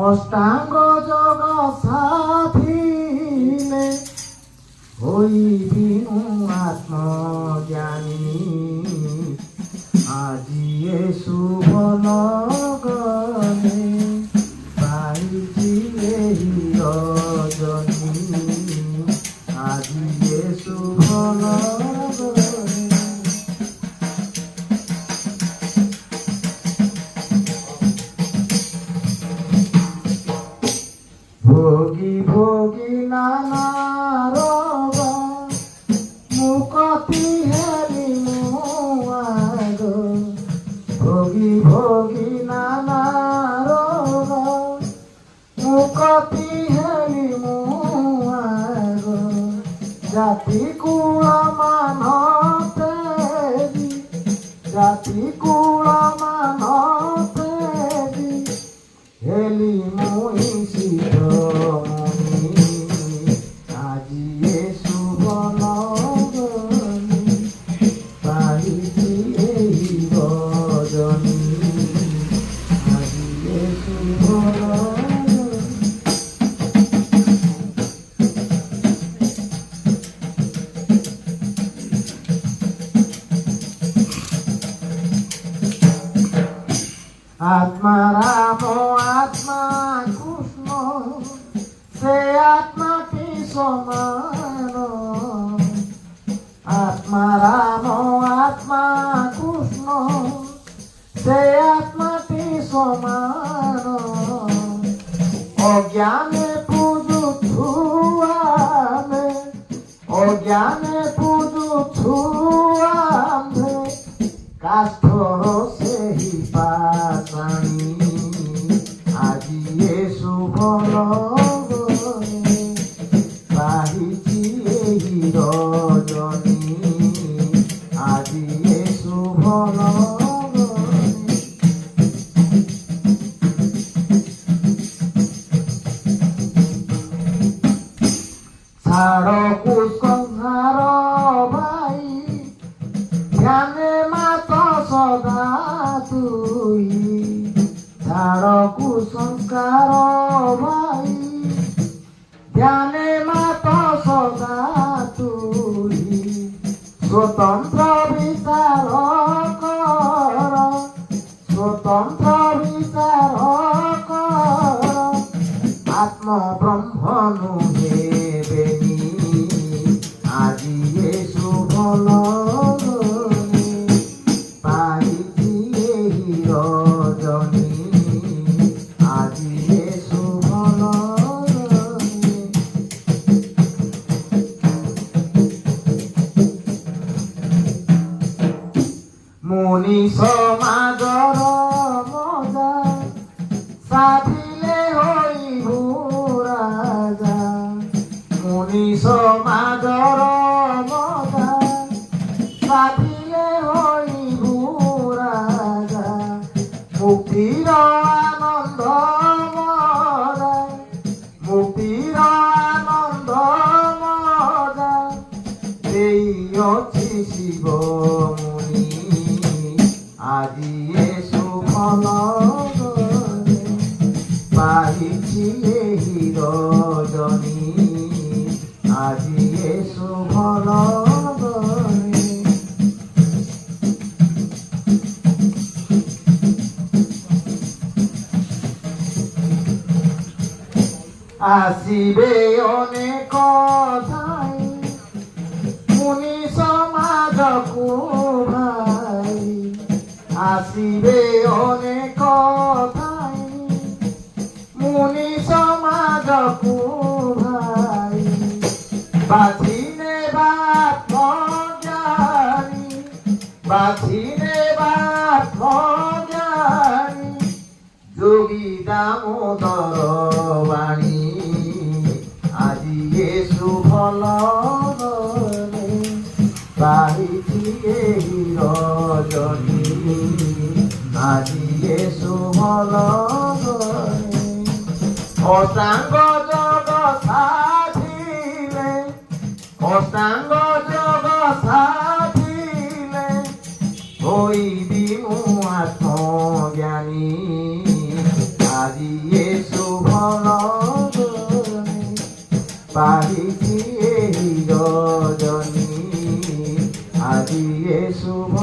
অষ্টাঙ্গ যোগ সাধিলে হইবি আত্মজ্ঞানী। আজিয়ে শুভ লগনে পাইছি এই রজনী। আজিয়ে শুভ লগনে ভোগী ভোগী নানা রোগ মুকতি হেরি মুআগ। ভোগী ভোগী নানা রোগ মুকতি হেরি মুআগ। জাতি কুল মানতেরি জাতি কুল মানতেরি হেলি মুই শিরোমণি। আজিয়ে শুভ লগনে পাইছি এই রজনী। আজিয়ে শুভ লগনে আত্মা রাম আত্মা কৃষ্ণ সে আত্মা কি সমান। আত্মা রাম আত্মা কৃষ্ণ সে আত্মাটি সমান। অজ্ঞানে পুজুছু আমি অজ্ঞানে পুজুছু আমি কাষ্ঠর সেই পাষাণী। আজিয়ে শুভ লগনে পাইছি এই রজনী। আজিয়ে শুভ লগনে ছাড় কুসংহার ভাই ধ্যানে মাত সদা তুই। ছাড় কুসংস্কার ভাই ধ্যানে মাত সদা তুই। স্বতন্ত্র বিচার কর স্বতন্ত্র বিচার কর আত্ম ব্রহ্ম নুহে বেনি। আজিয়ে শুভ লগনে পাইছি এই রজনী। আজিয়ে শুভ লগনে মুনি সমাজর মজা সাধিলে হইব রাজা। মুনি সমাজর মজা সাধিলে হইব রাজা। মুক্তির আনন্দ মজা মুক্তির আনন্দ মজা এই অছি শিব মুনি। আজিয়ে শুভ লগনে পাইছি এই রজনী। আজিয়ে শুভ লগনে আসিবে অনেক ঠাই মুনি সমাজকু ভাই। আসিবে অনেক ঠাই মুনি সমাজকু ভাই। বাছিনে বাত জ্ঞানী বাছিনে বাত জ্ঞানী যোগী দামোদর বাণী। আজিয়ে শুভ লগনে পাইছি এই রজনী। আজিয়ে শুভ লগনে অষ্টাঙ্গ যোগ সাধিলে অষ্টাঙ্গ যোগ সাধিলে হইবি আত্মজ্ঞানী। আজিয়ে লগনে পাহিছি এই ৰজনী আজিয়ে শুভ